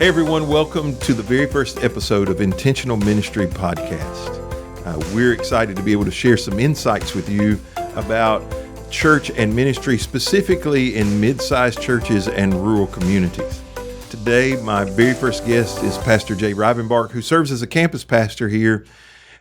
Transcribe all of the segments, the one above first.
Hey everyone, welcome to the very first episode of Intentional Ministry Podcast. We're excited to be able to share some insights with you about church and ministry, specifically in mid-sized churches and rural communities. Today, my very first guest is Pastor Jay Rivenbark, who serves as a campus pastor here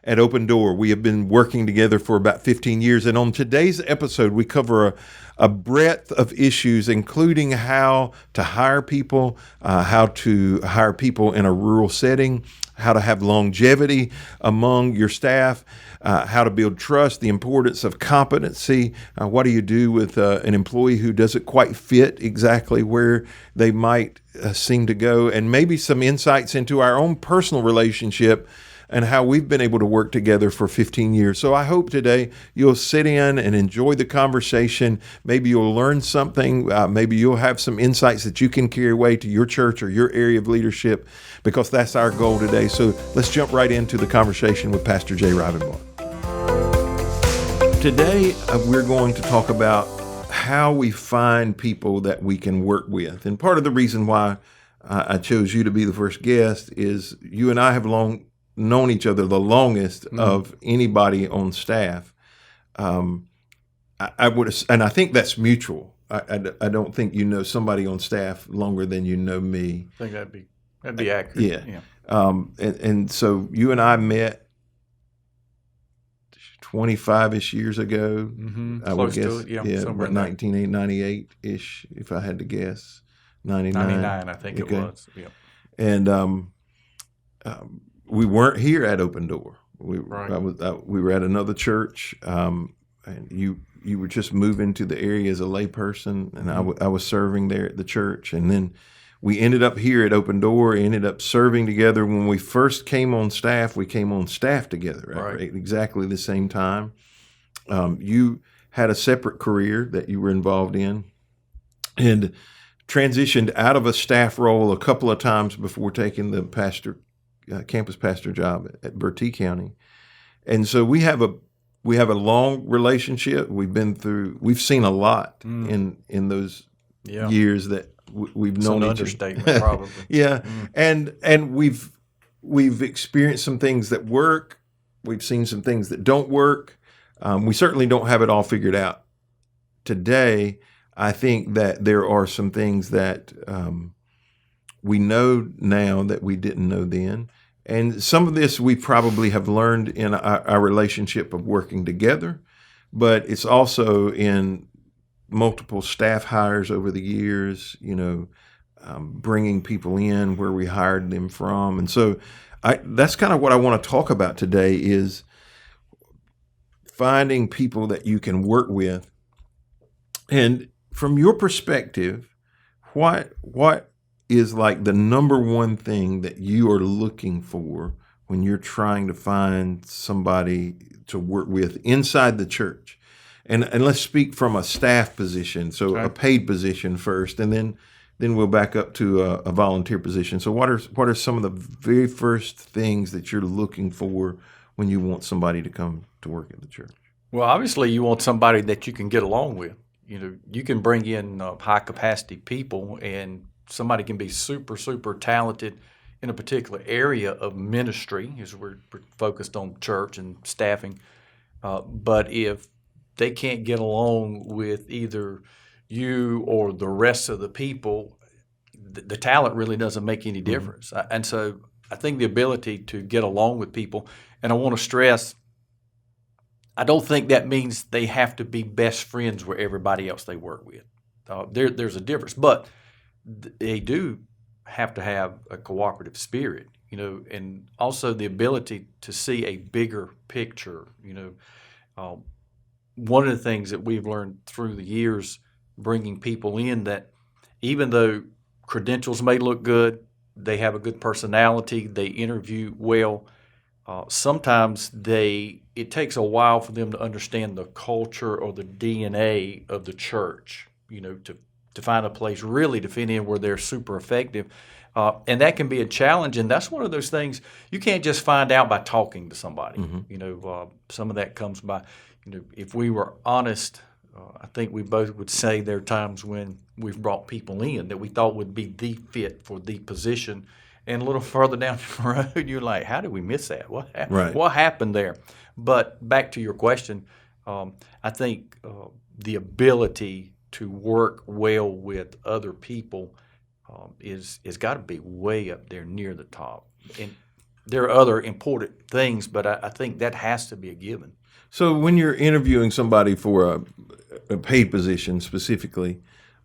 at Open Door. We have been working together for about 15 years, and on today's episode, we cover a breadth of issues, including how to hire people in a rural setting, how to have longevity among your staff, how to build trust, the importance of competency. What do you do with an employee who doesn't quite fit exactly where they might seem to go, and maybe some insights into our own personal relationship and how we've been able to work together for 15 years. So I hope today you'll sit in and enjoy the conversation. Maybe you'll learn something. Maybe you'll have some insights that you can carry away to your church or your area of leadership, because that's our goal today. So let's jump right into the conversation with Pastor Jay Rivenbark. Today, we're going to talk about how we find people that we can work with. And part of the reason why I chose you to be the first guest is you and I have known each other the longest of anybody on staff. I would, and I think that's mutual. I don't think you know somebody on staff longer than you know me. I think that'd be accurate. Yeah. And so you and I met 25-ish years ago. I would guess, to it, yeah, about 1998-ish, if I had to guess. 99, I think it was. Yeah. And we weren't here at Open Door. We were at another church, and you were just moving to the area as a layperson, and I was serving there at the church, and then we ended up here at Open Door. Ended up serving together. When we first came on staff, we came on staff together at exactly the same time. You had a separate career that you were involved in, and transitioned out of a staff role a couple of times before taking the campus pastor job at Bertie County. And so we have a long relationship. We've seen a lot in those years that we've known each other. It's an understatement, probably. Yeah. And we've experienced some things that work. We've seen some things that don't work. We certainly don't have it all figured out. Today, I think that there are some things that we know now that we didn't know then. And some of this we probably have learned in our relationship of working together, but it's also in multiple staff hires over the years, bringing people in where we hired them from. And so that's kind of what I want to talk about today, is finding people that you can work with. And from your perspective, what is like the number one thing that you are looking for when you're trying to find somebody to work with inside the church? And let's speak from a staff position, so a paid position first, and then we'll back up to a volunteer position. So what are some of the very first things that you're looking for when you want somebody to come to work at the church? Well, obviously you want somebody that you can get along with. You can bring in high capacity people, and somebody can be super, super talented in a particular area of ministry, as we're focused on church and staffing. But if they can't get along with either you or the rest of the people, the talent really doesn't make any difference. And so I think the ability to get along with people, and I want to stress, I don't think that means they have to be best friends with everybody else they work with. There's a difference, but they do have to have a cooperative spirit, and also the ability to see a bigger picture. One of the things that we've learned through the years bringing people in, that even though credentials may look good, they have a good personality, they interview well, sometimes it takes a while for them to understand the culture or the DNA of the church, to find a place really to fit in where they're super effective. And that can be a challenge. And that's one of those things you can't just find out by talking to somebody. Some of that comes by, if we were honest I think we both would say there are times when we've brought people in that we thought would be the fit for the position, and a little further down the road, you're like, how did we miss that? Right. What happened there? But back to your question, I think the ability to work well with other people is got to be way up there near the top. And there are other important things, but I think that has to be a given. So when you're interviewing somebody for a paid position specifically,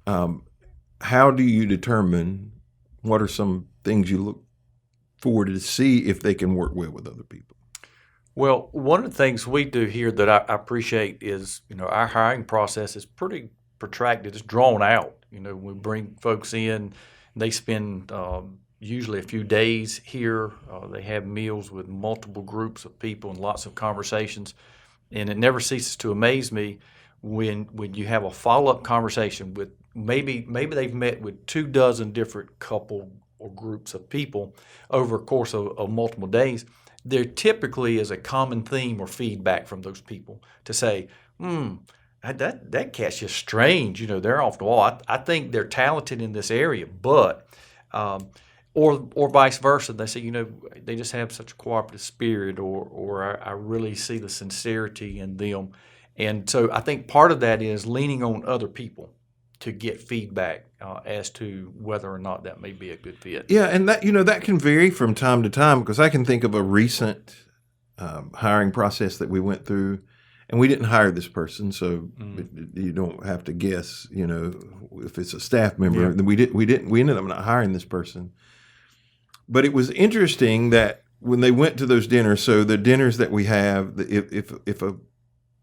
how do you determine what are some things you look for to see if they can work well with other people? Well, one of the things we do here that I appreciate is, our hiring process is pretty protracted. It's drawn out. We bring folks in, they spend usually a few days here. They have meals with multiple groups of people and lots of conversations. And it never ceases to amaze me when you have a follow-up conversation with maybe they've met with 24 different couple or groups of people over a course of multiple days. There typically is a common theme or feedback from those people to say, that cat's just strange. They're off the wall. I think they're talented in this area, but or vice versa. They say, they just have such a cooperative spirit, or I really see the sincerity in them. And so I think part of that is leaning on other people to get feedback as to whether or not that may be a good fit. Yeah, and that can vary from time to time, because I can think of a recent hiring process that we went through, and we didn't hire this person, so you don't have to guess. If it's a staff member, then we ended up not hiring this person. But it was interesting that when they went to those dinners, so the dinners that we have,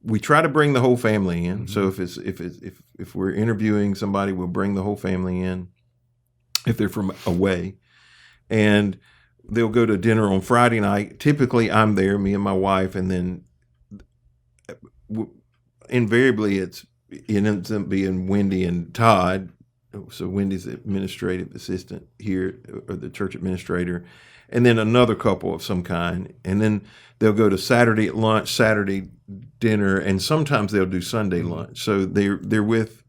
we try to bring the whole family in. So if we're interviewing somebody, we'll bring the whole family in if they're from away, and they'll go to dinner on Friday night. Typically, I'm there, me and my wife, and then invariably it ends up being Wendy and Todd. So Wendy's the administrative assistant here, or the church administrator, and then another couple of some kind. And then they'll go to Saturday at lunch, Saturday dinner, and sometimes they'll do Sunday lunch. So they're with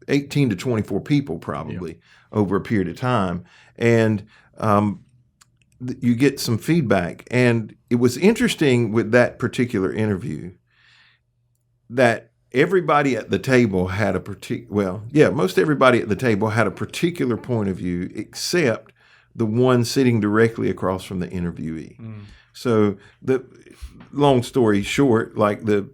18 to 24 people probably over a period of time. And you get some feedback. And it was interesting with that particular interview that everybody at the table had most everybody at the table had a particular point of view, except the one sitting directly across from the interviewee. So the long story short, like the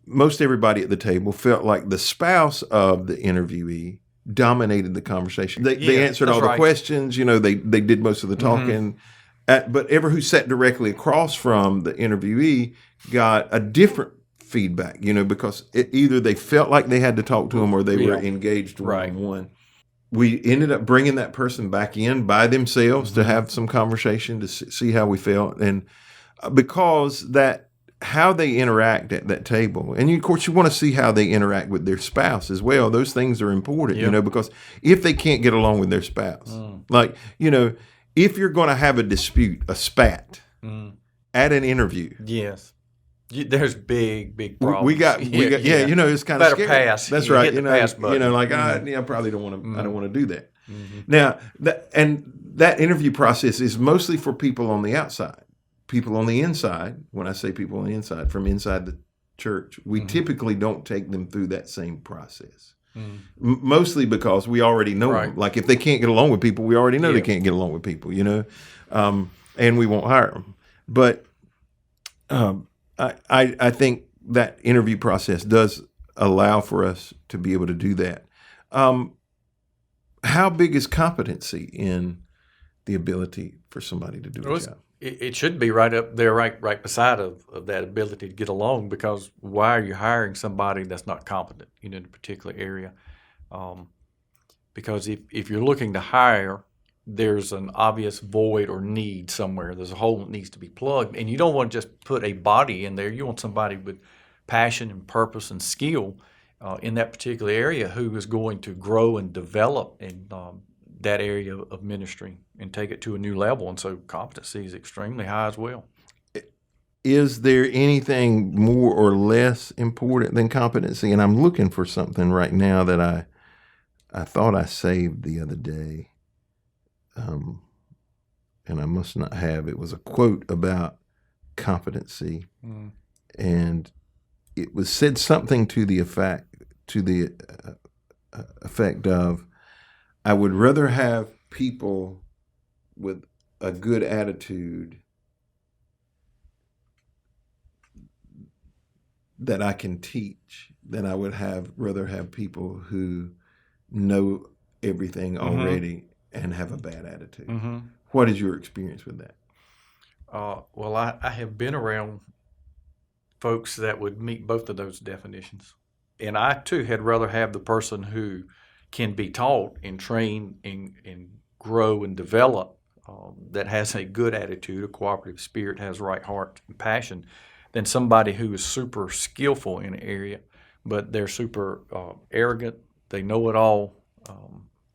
most everybody at the table felt like the spouse of the interviewee dominated the conversation. They answered all the questions. They did most of the talking. But who sat directly across from the interviewee got a different feedback, because either they felt like they had to talk to him or they were engaged one-on-one. We ended up bringing that person back in by themselves to have some conversation to see how we felt. And because how they interact at that table, and of course you want to see how they interact with their spouse as well. Those things are important, because if they can't get along with their spouse, if you're going to have a dispute, a spat at an interview. Yes. There's big problems. We got it's kind of scary. Pass. That's right. Hit the pass button. I probably don't want to. I don't want to do that. Now, that interview process is mostly for people on the outside. People on the inside. When I say people on the inside, from inside the church, we typically don't take them through that same process. Mostly because we already know them. Like if they can't get along with people, we already know they can't get along with people. And we won't hire them. But I think that interview process does allow for us to be able to do that. How big is competency in the ability for somebody to do a job? It should be right up there, right beside of that ability to get along, because why are you hiring somebody that's not competent in a particular area? Because if you're looking to hire, there's an obvious void or need somewhere. There's a hole that needs to be plugged, and you don't want to just put a body in there. You want somebody with passion and purpose and skill in that particular area who is going to grow and develop in that area of ministry and take it to a new level. And so competency is extremely high as well. is there anything more or less important than competency? And I'm looking for something right now that I thought I saved the other day, and I must not have. It was a quote about competency, and it was said something to the effect of, I would rather have people with a good attitude that I can teach than I would rather have people who know everything already and have a bad attitude. What is your experience with that? Well, I have been around folks that would meet both of those definitions. And I, too, had rather have the person who can be taught and trained and grow and develop, that has a good attitude, a cooperative spirit, has the right heart and passion, than somebody who is super skillful in an area, but they're super arrogant, they know it all,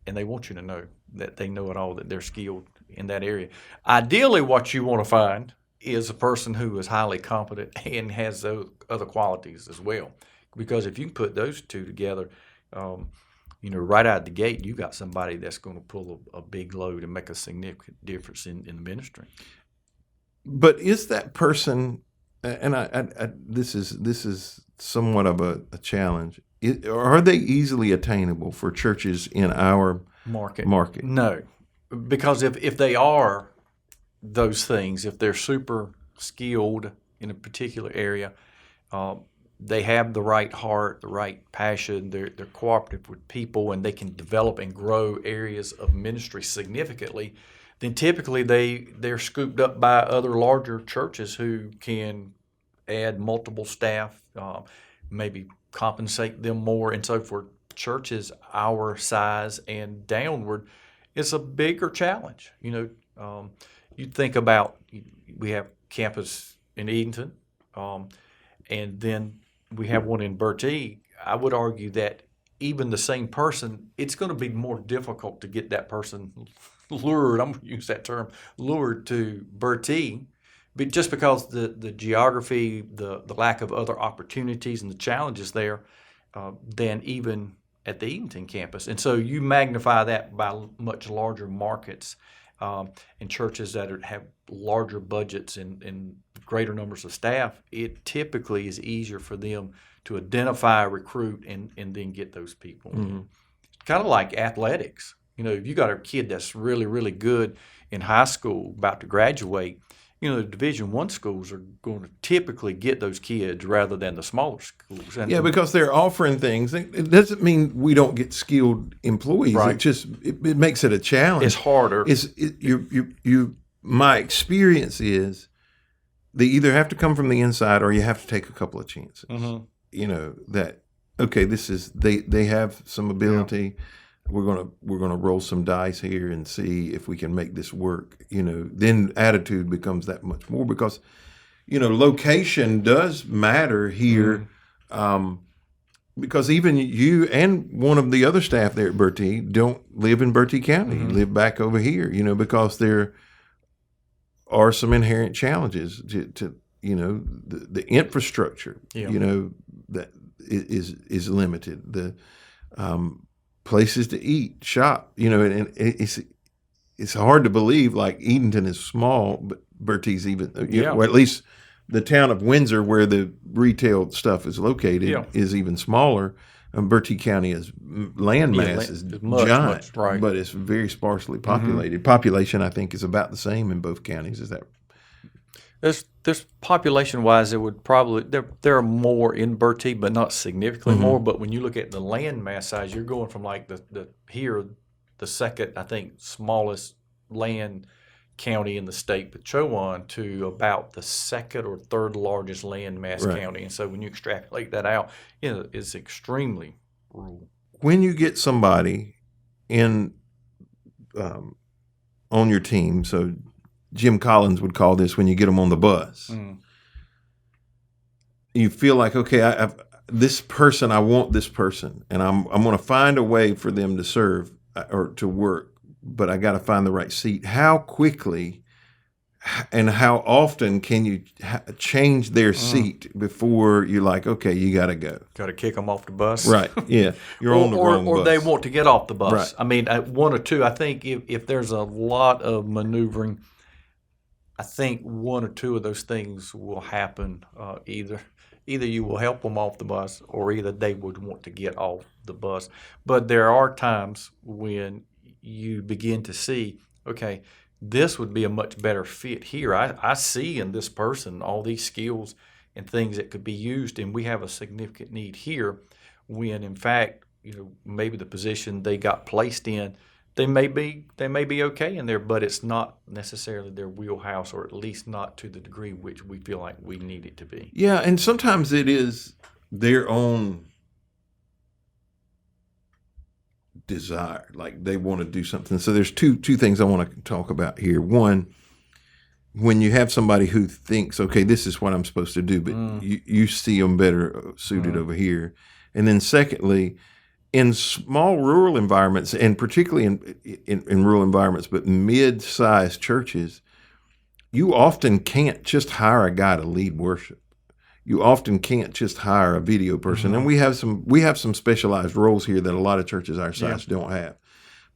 and they want you to know that they know it all, that they're skilled in that area. Ideally, what you want to find is a person who is highly competent and has those other qualities as well. Because if you can put those two together, right out of the gate, you got somebody that's going to pull a big load and make a significant difference in the ministry. But is that person, and this is somewhat of a challenge, are they easily attainable for churches in our market? No, because if they are those things, if they're super skilled in a particular area, they have the right heart, the right passion, they're cooperative with people, and they can develop and grow areas of ministry significantly, then typically they're scooped up by other larger churches who can add multiple staff, maybe compensate them more. And so for churches our size and downward, it's a bigger challenge. You think about, we have campus in Edenton, and then we have one in Bertie. I would argue that even the same person, it's going to be more difficult to get that person lured, I'm going to use that term, lured to Bertie, but just because the geography, the lack of other opportunities and the challenges there, than even at the Edenton campus. And so you magnify that by much larger markets, and churches that have larger budgets and greater numbers of staff. It typically is easier for them to identify, recruit, and then get those people. Kind of like athletics. If you got a kid that's really, really good in high school, about to graduate, the Division I schools are going to typically get those kids rather than the smaller schools. And because they're offering things. It doesn't mean we don't get skilled employees. Right. It just it makes it a challenge. It's harder. My experience is they either have to come from the inside or you have to take a couple of chances. That okay, this is they have some ability. Yeah. We're gonna roll some dice here and see if we can make this work. Then attitude becomes that much more because, location does matter here. Because even you and one of the other staff there at Bertie don't live in Bertie County. You live back over here. Because there are some inherent challenges to the infrastructure. Yeah. That is limited. The places to eat, shop, and it's hard to believe like Edenton is small, but Bertie's even, or at least the town of Windsor where the retail stuff is located is even smaller. Bertie County is landmass is giant, right. But it's very sparsely populated. Population, I think, is about the same in both counties. Is that? There's population-wise, there would probably there are more in Bertie, but not significantly more. But when you look at the land mass size, you're going from like the second, I think, smallest land county in the state, Chowan, to about the second or third largest land mass county. And so when you extrapolate that out, it's extremely rural. When you get somebody in on your team, so Jim Collins would call this when you get them on the bus. You feel like, okay, I want this person, and I'm going to find a way for them to serve or to work, but I got to find the right seat. How quickly and how often can you change their seat before you're like, okay, you got to go. Got to kick them off the bus. Right. Yeah. You're on the wrong or bus. they want to get off the bus. Right. I mean, one or two. I think if there's a lot of maneuvering, I think one or two of those things will happen. Either you will help them off the bus, or either they would want to get off the bus. But there are times when you begin to see, okay, this would be a much better fit here. I see in this person all these skills and things that could be used, and we have a significant need here. When in fact, maybe the position they got placed in, they may be okay in there, but it's not necessarily their wheelhouse, or at least not to the degree which we feel like we need it to be. Yeah, and sometimes it is their own desire, like they want to do something. So there's two things I want to talk about here. One, when you have somebody who thinks, okay, this is what I'm supposed to do, but you see them better suited over here. And then secondly, in small rural environments, and particularly in rural environments, but mid-sized churches, you often can't just hire a guy to lead worship. You often can't just hire a video person, and we have some specialized roles here that a lot of churches our size don't have.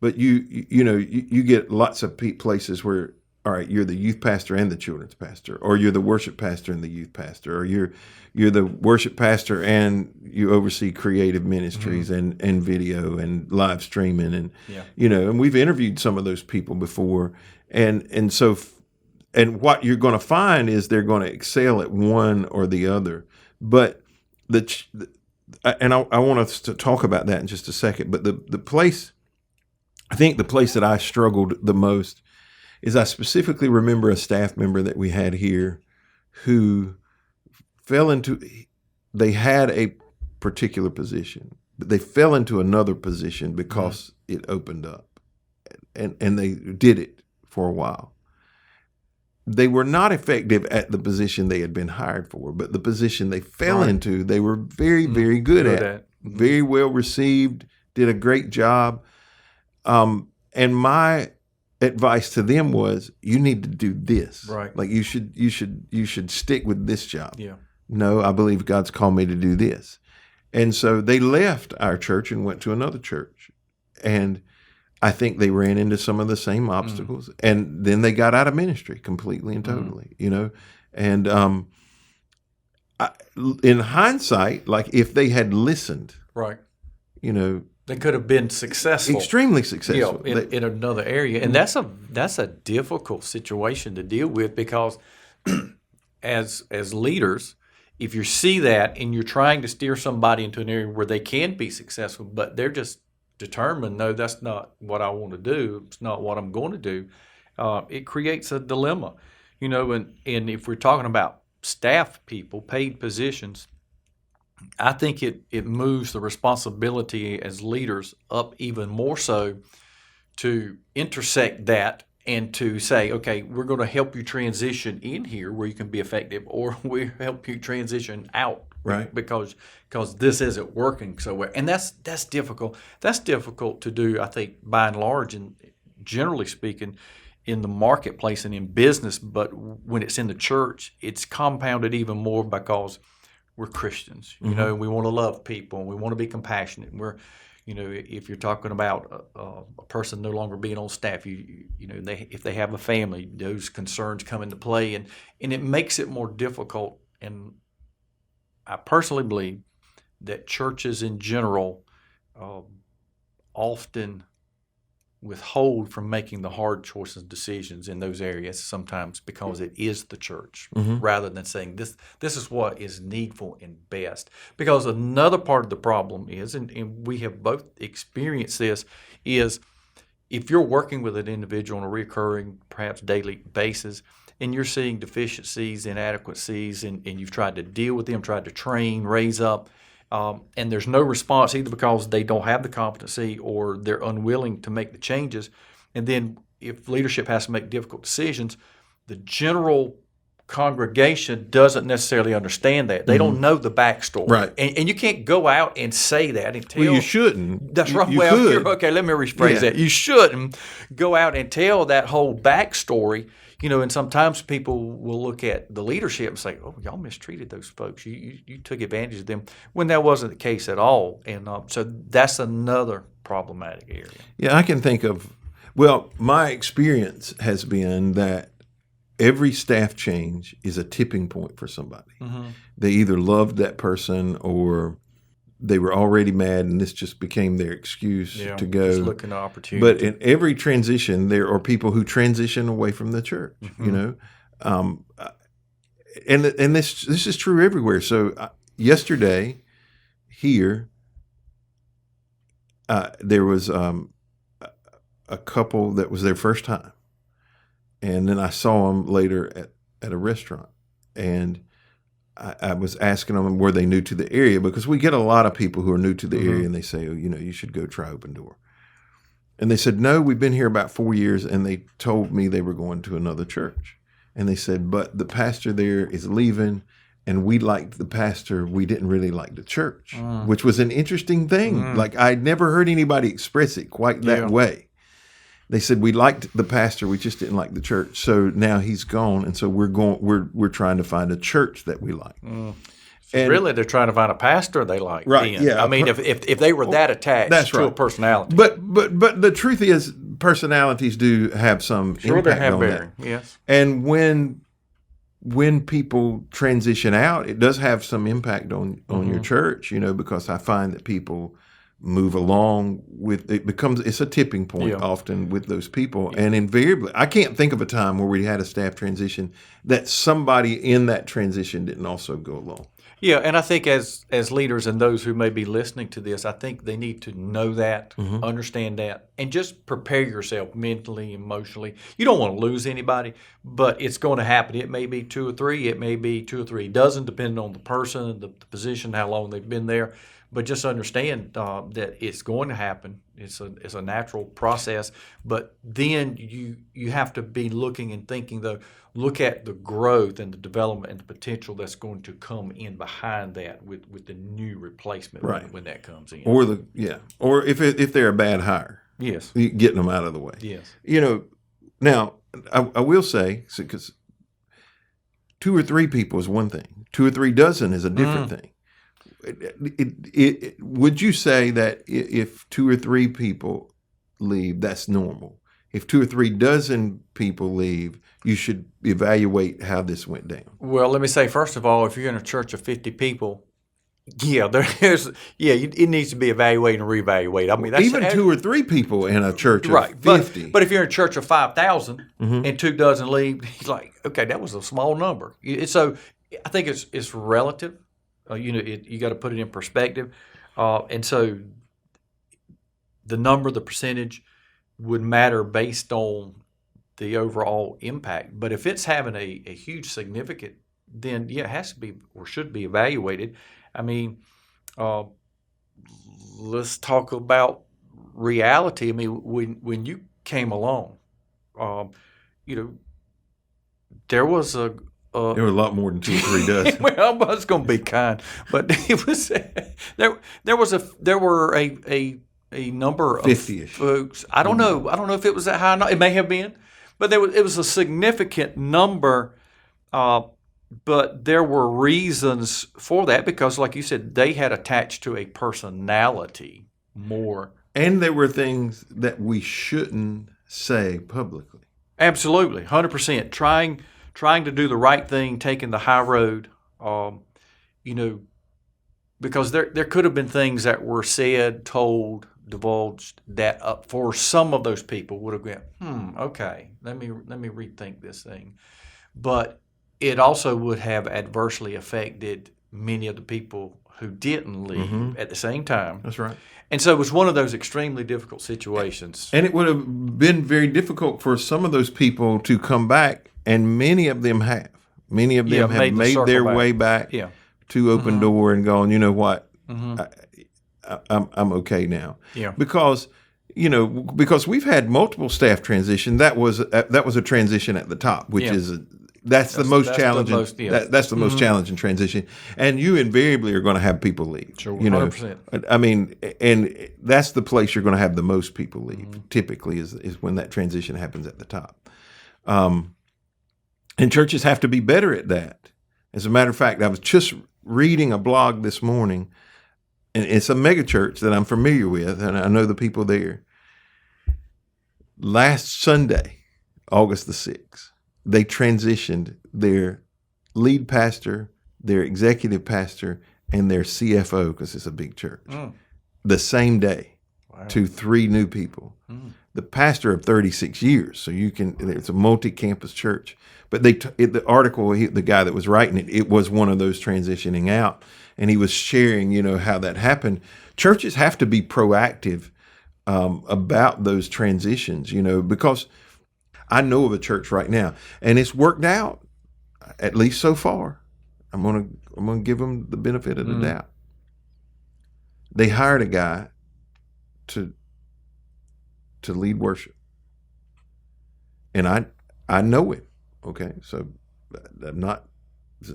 But you get lots of places where, all right, you're the youth pastor and the children's pastor, or you're the worship pastor and the youth pastor, or you're the worship pastor and you oversee creative ministries and video and live streaming, and and we've interviewed some of those people before, and so. And what you're going to find is they're going to excel at one or the other. But I want us to talk about that in just a second. But the place that I struggled the most is I specifically remember a staff member that we had here who they had a particular position, but they fell into another position because it opened up, and they did it for a while. They were not effective at the position they had been hired for, but the position they fell into, they were very, very good at. Very well received, did a great job. And my advice to them was, you need to do this. Right. Like you should stick with this job. Yeah. No, I believe God's called me to do this. And so they left our church and went to another church. And I think they ran into some of the same obstacles, and then they got out of ministry completely and totally, And in hindsight, like if they had listened, right, they could have been successful, extremely successful, in another area, and that's a difficult situation to deal with, because as leaders, if you see that and you're trying to steer somebody into an area where they can be successful, but they're just determined, no, that's not what I want to do. It's not what I'm going to do. It creates a dilemma, and if we're talking about staff people, paid positions, I think it moves the responsibility as leaders up even more so to intersect that and to say, okay, we're going to help you transition in here where you can be effective, or we help you transition out. Right. Because this isn't working so well. And that's difficult. That's difficult to do, I think, by and large, and generally speaking, in the marketplace and in business. But when it's in the church, it's compounded even more because we're Christians. We want to love people, and we want to be compassionate. And we're, if you're talking about a person no longer being on staff, if they have a family, those concerns come into play, and it makes it more difficult. And I personally believe that churches in general often withhold from making the hard choices and decisions in those areas sometimes because it is the church, rather than saying this is what is needful and best. Because another part of the problem is, and we have both experienced this, is if you're working with an individual on a recurring, perhaps daily basis, and you're seeing deficiencies, inadequacies, and you've tried to deal with them, tried to train, raise up, and there's no response, either because they don't have the competency or they're unwilling to make the changes. And then if leadership has to make difficult decisions, the general congregation doesn't necessarily understand that. They don't know the backstory. Right. And you can't go out and say that and tell. Well, you shouldn't. That's right. You Well, could. okay, let me rephrase that. You shouldn't go out and tell that whole backstory, And sometimes people will look at the leadership and say, "Oh, y'all mistreated those folks. You took advantage of them," when that wasn't the case at all. And so that's another problematic area. Yeah, I can think of. Well, my experience has been that every staff change is a tipping point for somebody. They either loved that person or they were already mad, and this just became their excuse to go. Just looking at opportunity. But in every transition, there are people who transition away from the church. And this is true everywhere. So yesterday here, there was a couple that was their first time, and then I saw them later at a restaurant, and I was asking them, were they new to the area? Because we get a lot of people who are new to the area, and they say, oh, you should go try Open Door. And they said, no, we've been here about 4 years, and they told me they were going to another church. And they said, but the pastor there is leaving, and we liked the pastor. We didn't really like the church, which was an interesting thing. Like, I'd never heard anybody express it quite that way. They said, we liked the pastor, we just didn't like the church. So now he's gone, and so we're trying to find a church that we like. And really, they're trying to find a pastor they like. Right? Then. Yeah. I mean, if they were that attached to a personality, but the truth is, personalities do have some impact on that. Yes. And when people transition out, it does have some impact on your church. Because I find that people move along with it. It's a tipping point often with those people, and invariably, I can't think of a time where we had a staff transition that somebody in that transition didn't also go along. Yeah, and I think as leaders and those who may be listening to this, I think they need to know that, understand that, and just prepare yourself mentally, emotionally. You don't want to lose anybody, but it's going to happen. It may be 2 or 3. It may be 2 or 3 dozen, depending on the person, the position, how long they've been there. But just understand that it's going to happen. It's a natural process. But then you have to be looking and thinking, though, look at the growth and the development and the potential that's going to come in behind that with the new replacement when that comes in. Or if they're a bad hire. Yes. Getting them out of the way. Yes. Now, I will say, because 2 or 3 people is one thing. 2 or 3 dozen is a different thing. Would you say that if 2 or 3 people leave, that's normal? If 2 or 3 dozen people leave, you should evaluate how this went down. Well, let me say, first of all, if you're in a church of 50 people, it needs to be evaluated and reevaluated. I mean, that's even 2 or 3 people in a church of 50. But if you're in a church of 5,000 and 2 dozen leave, he's like, okay, that was a small number. So I think it's relative. You got to put it in perspective, and so the number, the percentage, would matter based on the overall impact. But if it's having a huge significant, then it has to be or should be evaluated. I mean, let's talk about reality. I mean, when you came along, there was there were a lot more than 2 or 3 dozen. Well, I was going to be kind, but it was there were a number of 50-ish folks. I don't know if it was that high. It may have been, but it was a significant number. But there were reasons for that because, like you said, they had attached to a personality more. And there were things that we shouldn't say publicly. Absolutely, 100%. Trying to do the right thing, taking the high road, because there could have been things that were said, told, divulged that for some of those people would have been, okay, let me rethink this thing. But it also would have adversely affected many of the people who didn't leave at the same time. That's right. And so it was one of those extremely difficult situations. And it would have been very difficult for some of those people to come back, and many of them have. Many of them have made their way back to Open Door and gone, you know what, I'm okay now. Yeah. Because we've had multiple staff transition. That was a transition at the top, which is that's the most challenging. That's the most challenging transition, and you invariably are going to have people leave. Sure, 100%. I mean, and that's the place you're going to have the most people leave. Typically, is when that transition happens at the top. And churches have to be better at that. As a matter of fact, I was just reading a blog this morning, and it's a mega church that I'm familiar with, and I know the people there. Last Sunday, August the 6th, they transitioned their lead pastor, their executive pastor, and their CFO, because it's a big church, the same day to 3 new people. The pastor of 36 years, so it's a multi-campus church. But the article, the guy that was writing it was one of those transitioning out, and he was sharing, how that happened. Churches have to be proactive about those transitions, because I know of a church right now, and it's worked out, at least so far. I'm gonna give them the benefit of the doubt. They hired a guy to lead worship, and I know him. Okay, so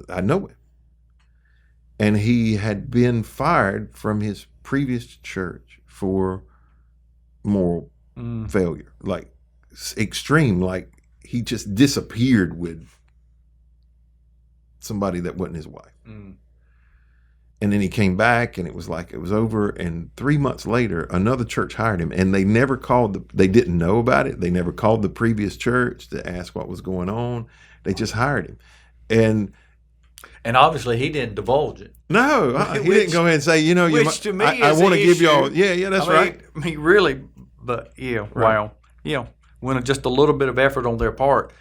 I know him, and he had been fired from his previous church for moral failure, like extreme, like he just disappeared with somebody that wasn't his wife. And then he came back, and it was like it was over. And 3 months later, another church hired him, and they never they didn't know about it. They never called the previous church to ask what was going on. They just hired him. And obviously he didn't divulge it. No, he didn't go ahead and say, which to me I want to give y'all, that's right. I mean, really, but right. Wow. When just a little bit of effort on their part,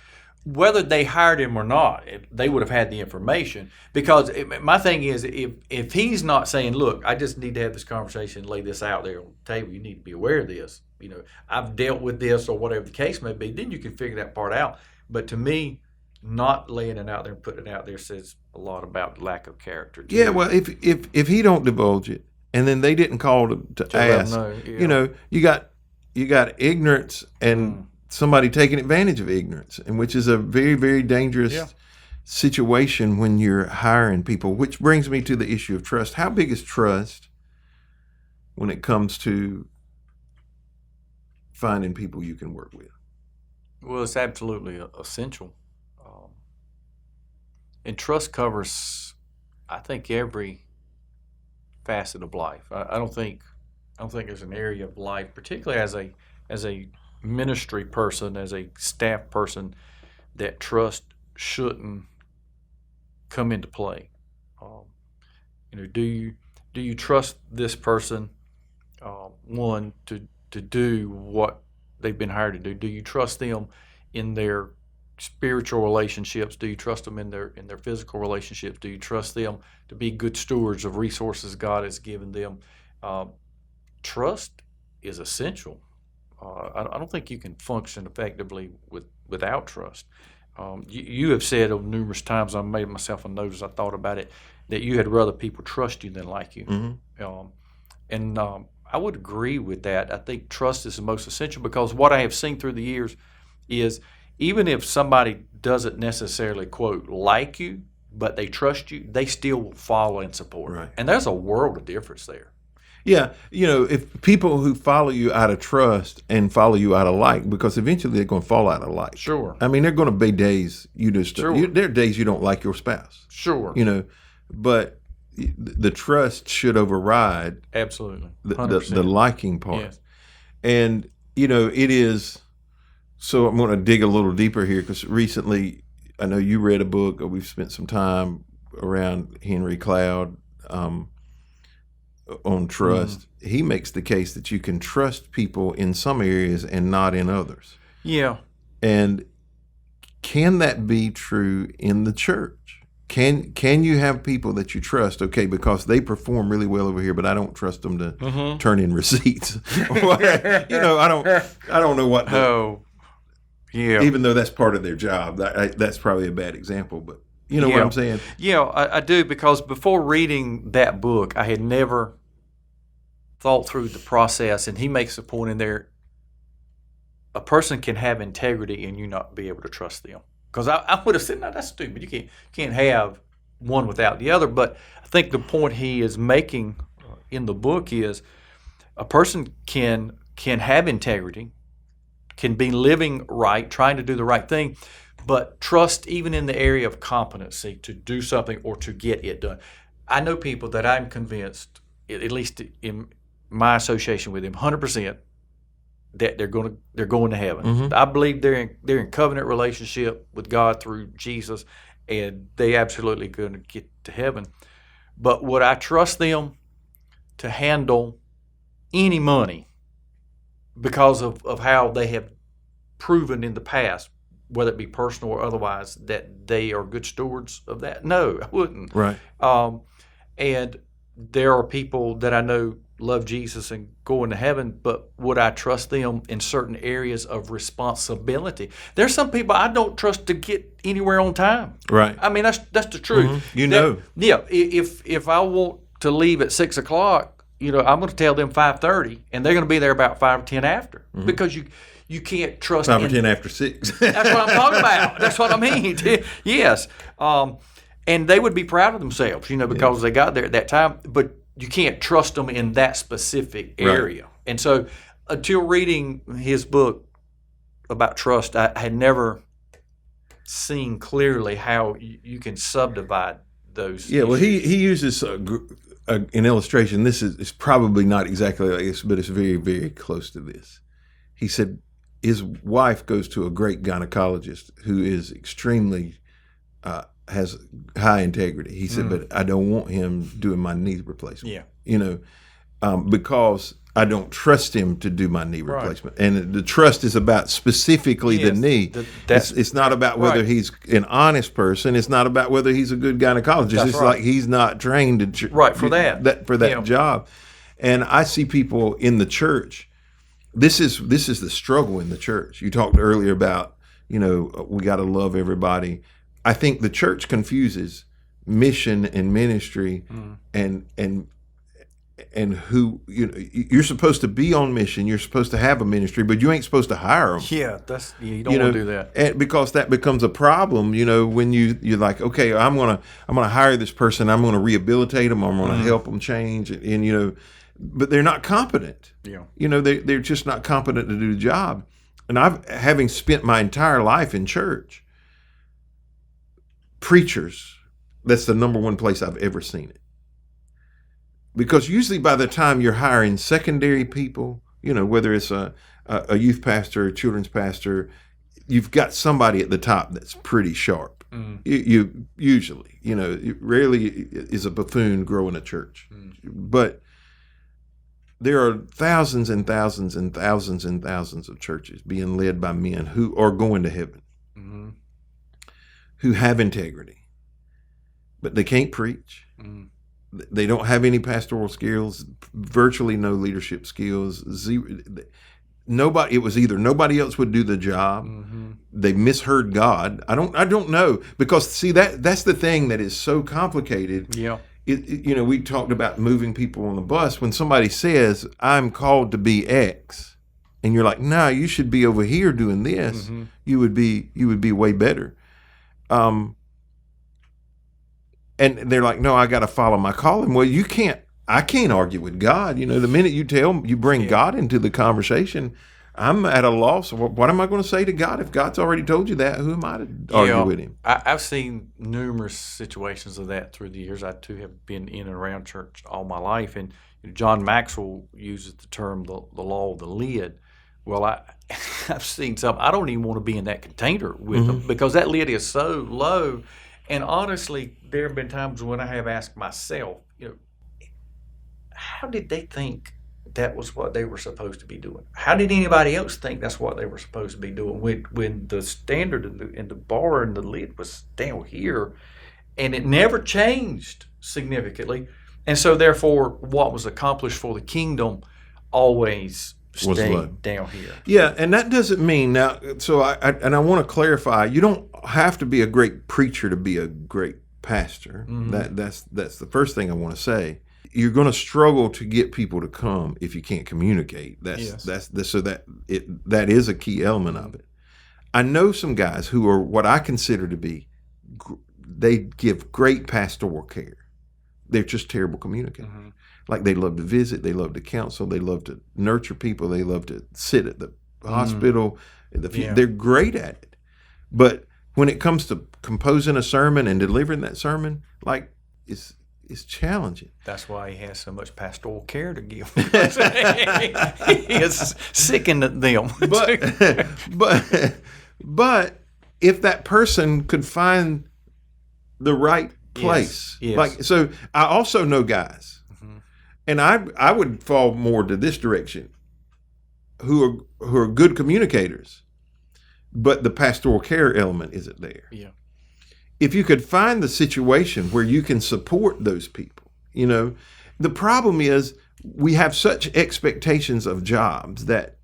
whether they hired him or not, they would have had the information. Because my thing is, if he's not saying, look, I just need to have this conversation, lay this out there on the table, you need to be aware of this. I've dealt with this or whatever the case may be, then you can figure that part out. But to me, not laying it out there and putting it out there says a lot about lack of character. Yeah, well, if he don't divulge it, and then they didn't call to ask, you got ignorance and somebody taking advantage of ignorance, and which is a very, very dangerous situation when you're hiring people. Which brings me to the issue of trust. How big is trust when it comes to finding people you can work with? Well, it's absolutely essential. And trust covers, I think, every facet of life. I don't think there's an area of life, particularly as a ministry person, as a staff person, that trust shouldn't come into play. Do you trust this person, one, to do what they've been hired to do? Do you trust them in their spiritual relationships? Do you trust them in their physical relationships? Do you trust them to be good stewards of resources God has given them? Trust is essential. I don't think you can function effectively without trust. You have said numerous times, I made myself a note as I thought about it, that you had rather people trust you than like you. And I would agree with that. I think trust is the most essential, because what I have seen through the years is, even if somebody doesn't necessarily, quote, like you, but they trust you, they still will follow and support. Right. And there's a world of difference there. Yeah, if people who follow you out of trust and follow you out of like, because eventually they're going to fall out of like. Sure. I mean, there are going to be days there are days you don't like your spouse. Sure. But the trust should override absolutely the liking part. Yes. And it is. So I'm going to dig a little deeper here, because recently I know you read a book, or we've spent some time around Henry Cloud on trust. He makes the case that you can trust people in some areas and not in others. Yeah. And can that be true in the church? Can you have people that you trust, okay, because they perform really well over here, but I don't trust them to turn in receipts. I don't know what. Yeah. Even though that's part of their job, that's probably a bad example, but you know what I'm saying? Yeah, I do, because before reading that book, I had never thought through the process, and he makes a point in there, a person can have integrity and you not be able to trust them. Because I would have said, no, that's stupid. You can't have one without the other. But I think the point he is making in the book is, a person can have integrity, can be living right, trying to do the right thing, but trust even in the area of competency to do something or to get it done. I know people that I'm convinced, at least in my association with them, 100% that they're going to heaven. Mm-hmm. I believe they're in covenant relationship with God through Jesus, and they absolutely going to get to heaven. But would I trust them to handle any money because of how they have proven in the past, whether it be personal or otherwise, that they are good stewards of that? No, I wouldn't. Right. And there are people that I know love Jesus and going to heaven, but would I trust them in certain areas of responsibility? There's some people I don't trust to get anywhere on time. Right. I mean, that's the truth. Mm-hmm. You know. Yeah. If I want to leave at 6 o'clock, I'm going to tell them 5:30, and they're going to be there about 5 or 10 after, because you can't trust 5 or 10 after 6. That's what I'm talking about. That's what I mean. Yes. And they would be proud of themselves, because they got there at that time. But you can't trust them in that specific area. Right. And so until reading his book about trust, I had never seen clearly how you can subdivide those. Yeah, well, he uses an illustration. This is probably not exactly like this, but it's very, very close to this. He said his wife goes to a great gynecologist who is extremely has high integrity. He said, but I don't want him doing my knee replacement. Yeah. Because I don't trust him to do my knee replacement. And the trust is about specifically the knee. It's not about whether he's an honest person. It's not about whether he's a good gynecologist. It's like he's not trained to for that job. And I see people in the church. This is the struggle in the church. You talked earlier about, we got to love everybody. I think the church confuses mission and ministry and who, you're supposed to be on mission. You're supposed to have a ministry, but you ain't supposed to hire them. Yeah, you don't want to do that. And because that becomes a problem, when you're like, okay, I'm gonna hire this person. I'm gonna rehabilitate them. I'm gonna help them change, and but they're not competent. Yeah. They're just not competent to do the job. And having spent my entire life in church, preachers, that's the number one place I've ever seen it. Because usually by the time you're hiring secondary people, whether it's a youth pastor, a children's pastor, you've got somebody at the top that's pretty sharp. You usually, rarely is a buffoon growing a church. But there are thousands and thousands and thousands and thousands of churches being led by men who are going to heaven, who have integrity, but they can't preach. They don't have any pastoral skills, virtually no leadership skills. Zero. It was either nobody else would do the job. They misheard God. I don't know, because see that's the thing that is so complicated. Yeah. We talked about moving people on the bus. When somebody says, I'm called to be X, and you're like, no, you should be over here doing this, you would be way better. And they're like, no, I got to follow my calling. Well, I can't argue with God. The minute you bring God into the conversation, I'm at a loss. What am I going to say to God? If God's already told you that, who am I to argue with him? I've seen numerous situations of that through the years. I too have been in and around church all my life. And John Maxwell uses the term the law of the lid. Well, I've seen some. I don't even want to be in that container with them, because that lid is so low. And honestly, there have been times when I have asked myself, how did they think that was what they were supposed to be doing? How did anybody else think that's what they were supposed to be doing when the standard and the bar and the lid was down here, and it never changed significantly? And so therefore, what was accomplished for the kingdom always stayed down here. Yeah, and that doesn't mean now. So I want to clarify. You don't have to be a great preacher to be a great pastor. That's the first thing I want to say. You're going to struggle to get people to come if you can't communicate. That is a key element of it. I know some guys who are what I consider to be, they give great pastoral care. They're just terrible communicators. Like they love to visit, they love to counsel, they love to nurture people, they love to sit at the hospital. Yeah. They're great at it. But when it comes to composing a sermon and delivering that sermon, like, it's challenging. That's why he has so much pastoral care to give. He is sickened at them. But if that person could find the right place, Yes. like, so I also know guys, and I would fall more to this direction, who are good communicators, but the pastoral care element isn't there. Yeah. If you could find the situation where you can support those people, the problem is we have such expectations of jobs that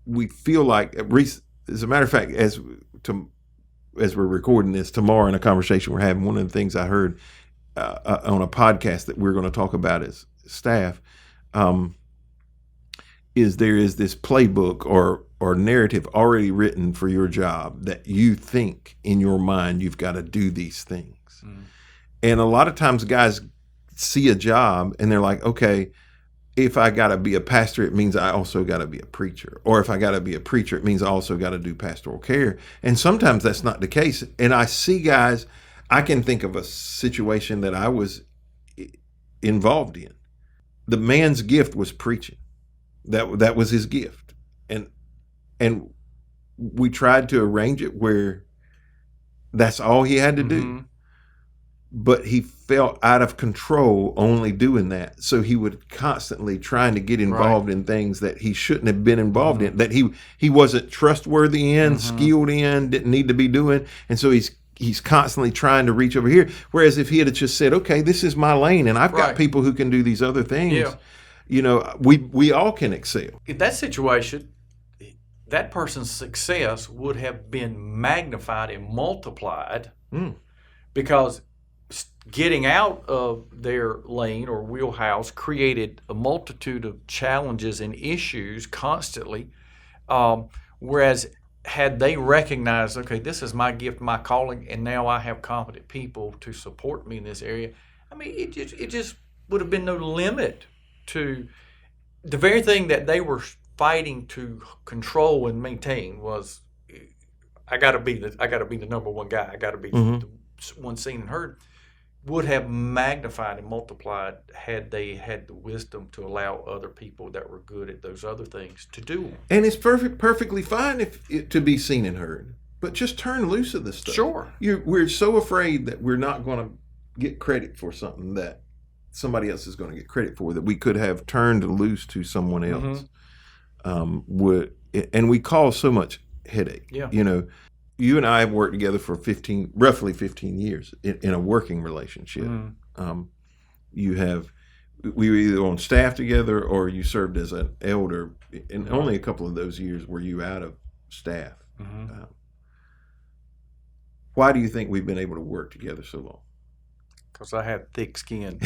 we feel like, as a matter of fact, as we're recording this tomorrow in a conversation we're having, one of the things I heard on a podcast that we're going to talk about as staff, is there is this playbook or narrative already written for your job that you think in your mind you've got to do these things. And a lot of times guys see a job and they're like, okay, if I got to be a pastor, it means I also got to be a preacher. Or if I got to be a preacher, it means I also got to do pastoral care. And sometimes that's not the case. And I see guys, I can think of a situation that I was involved in. The man's gift was preaching. That was his gift. And we tried to arrange it where that's all he had to do. But he felt out of control only doing that. So he would constantly trying to get involved in things that he shouldn't have been involved in, that he wasn't trustworthy in, skilled in, didn't need to be doing. And so he's constantly trying to reach over here. Whereas if he had just said, okay, this is my lane and I've got people who can do these other things, we all can excel. In that situation, that person's success would have been magnified and multiplied because getting out of their lane or wheelhouse created a multitude of challenges and issues constantly. Whereas had they recognized, okay, this is my gift, my calling, and now I have competent people to support me in this area, I mean, it just would have been no limit to the very thing that they were fighting to control and maintain was, I got to be the number one guy. I got to be the one seen and heard. Would have magnified and multiplied had they had the wisdom to allow other people that were good at those other things to do them. And it's perfectly fine to be seen and heard, but just turn loose of this stuff. Sure. We're so afraid that we're not going to get credit for something that somebody else is going to get credit for, that we could have turned loose to someone else. And we cause so much headache. Yeah. You and I have worked together for roughly 15 years in a working relationship. We were either on staff together or you served as an elder, and only a couple of those years were you out of staff. Why do you think we've been able to work together so long? Because I have thick skin.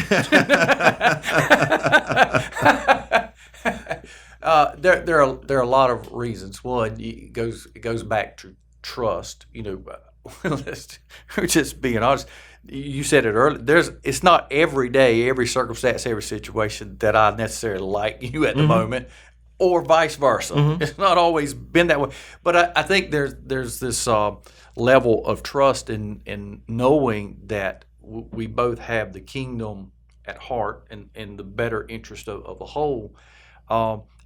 There are a lot of reasons. One, it goes back to trust. Let's just being honest. You said it earlier. It's not every day, every circumstance, every situation that I necessarily like you at the moment, or vice versa. It's not always been that way. But I think there's this level of trust in knowing that we both have the kingdom at heart and the better interest of the whole.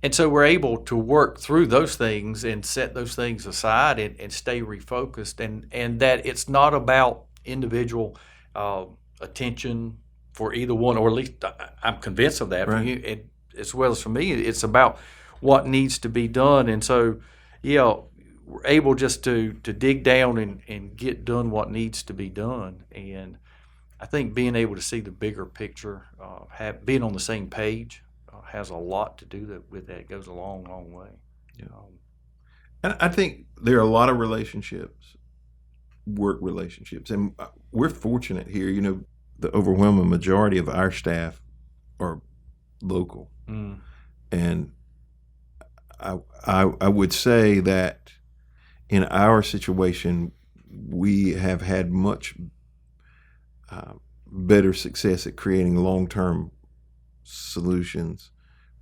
And so we're able to work through those things and set those things aside and stay refocused, and that it's not about individual attention for either one, or at least I'm convinced of that. Right. For you, and as well as for me, it's about what needs to be done. And so, we're able just to dig down and get done what needs to be done. And I think being able to see the bigger picture, being on the same page, has a lot to do with that. It goes a long, long way. Yeah. And I think there are a lot of relationships, work relationships, and we're fortunate here. The overwhelming majority of our staff are local, and I would say that in our situation, we have had much better success at creating long-term solutions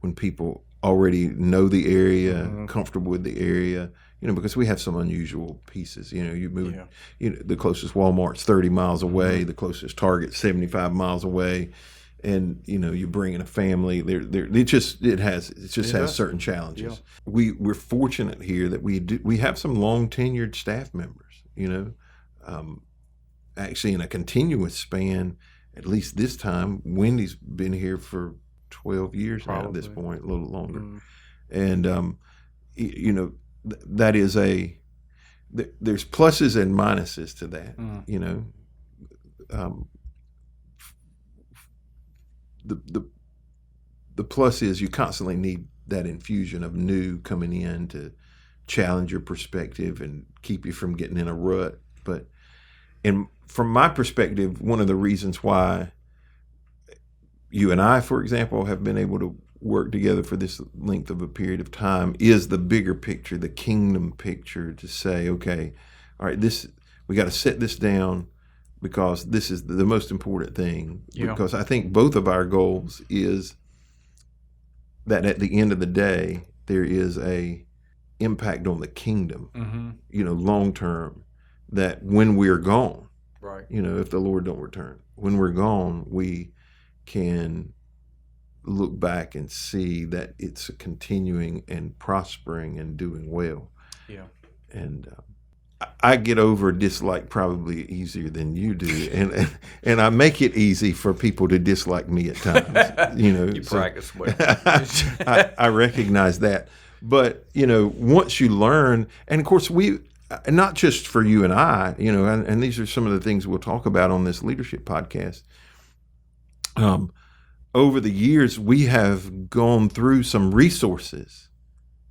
when people already know the area, comfortable with the area, because we have some unusual pieces. You move, the closest Walmart's 30 miles away, the closest Target's 75 miles away, and you bring in a family. It just has certain challenges. Yeah. We're fortunate here that we have some long tenured staff members. Actually in a continuous span. At least this time, Wendy's been here for 12 years now at this point, a little longer. And, that is there's pluses and minuses to that, the plus is you constantly need that infusion of new coming in to challenge your perspective and keep you from getting in a rut. But from my perspective, one of the reasons why you and I, for example, have been able to work together for this length of a period of time is the bigger picture, the kingdom picture, to say, okay, all right, we got to set this down because this is the most important thing. Yeah. Because I think both of our goals is that at the end of the day, there is a impact on the kingdom, long term, that when we're gone, right? If the Lord don't return, when we're gone, we can look back and see that it's continuing and prospering and doing well. Yeah. And I get over dislike probably easier than you do, and I make it easy for people to dislike me at times. You practice well. I recognize that, but once you learn, and of course not just for you and I, and these are some of the things we'll talk about on this leadership podcast. Over the years, we have gone through some resources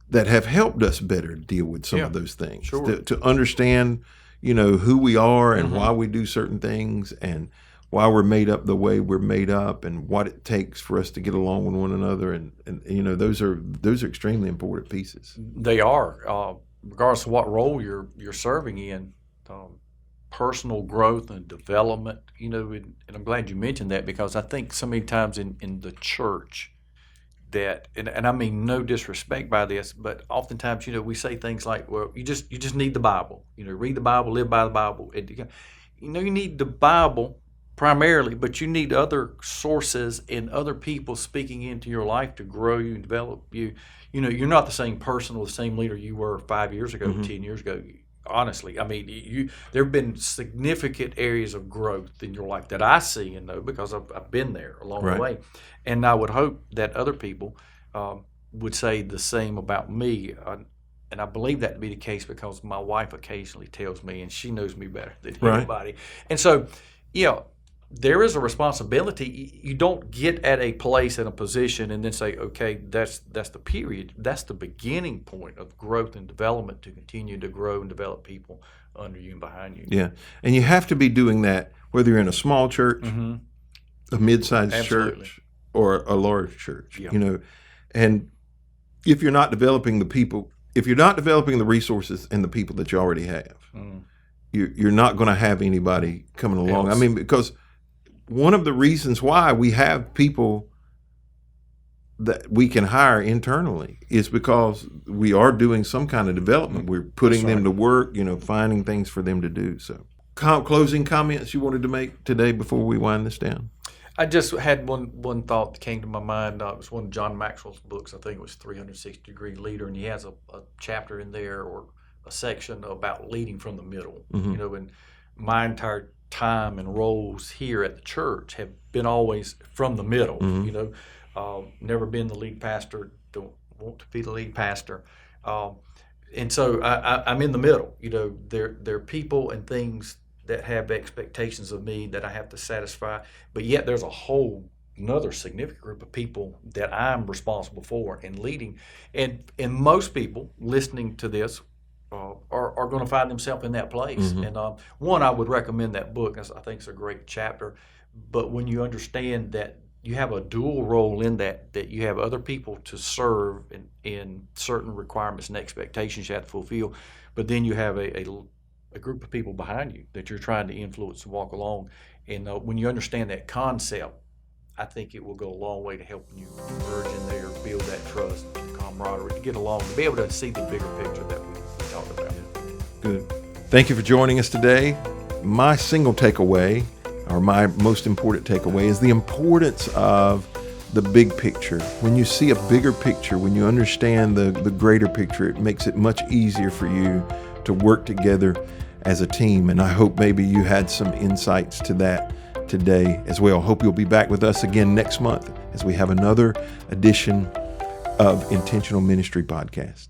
that have helped us better deal with some of those things. Sure. To understand, who we are and why we do certain things and why we're made up the way we're made up and what it takes for us to get along with one another. And those are extremely important pieces. They are. Regardless of what role you're serving in, personal growth and development, and I'm glad you mentioned that, because I think so many times in the church that, and I mean no disrespect by this, but oftentimes, we say things like, well, you just need the Bible, read the Bible, live by the Bible. And, you need the Bible primarily, but you need other sources and other people speaking into your life to grow you and develop you. You're not the same person or the same leader you were 5 years ago, 10 years ago. Honestly, I mean, there have been significant areas of growth in your life that I see and know because I've been there along the way. And I would hope that other people would say the same about me. And I believe that to be the case because my wife occasionally tells me, and she knows me better than anybody. And so, there is a responsibility. You don't get at a place and a position and then say, okay, that's the period. That's the beginning point of growth and development to continue to grow and develop people under you and behind you. Yeah, and you have to be doing that whether you're in a small church, a mid-sized church, or a large church. Yeah. And if you're not developing the people, if you're not developing the resources and the people that you already have, you're not going to have anybody coming along. I mean, because one of the reasons why we have people that we can hire internally is because we are doing some kind of development. We're putting them to work, finding things for them to do. So, closing comments you wanted to make today before we wind this down? I just had one thought that came to my mind. It was one of John Maxwell's books. I think it was 360-Degree Leader, and he has a chapter in there or a section about leading from the middle. And my entire time and roles here at the church have been always from the middle. Never been the lead pastor, don't want to be the lead pastor, and so I'm in the middle. There are people and things that have expectations of me that I have to satisfy, but yet there's a whole another significant group of people that I'm responsible for and leading, and most people listening to this are going to find themselves in that place. And one, I would recommend that book. I think it's a great chapter. But when you understand that you have a dual role in that you have other people to serve in certain requirements and expectations you have to fulfill, but then you have a group of people behind you that you're trying to influence and walk along. And when you understand that concept, I think it will go a long way to helping you merge in there, build that trust, camaraderie, to get along, to be able to see the bigger picture that we talked about. Good. Thank you for joining us today. My single takeaway, or my most important takeaway, is the importance of the big picture. When you see a bigger picture, when you understand the greater picture, it makes it much easier for you to work together as a team. And I hope maybe you had some insights to that today as well. Hope you'll be back with us again next month as we have another edition of Intentional Ministry Podcast.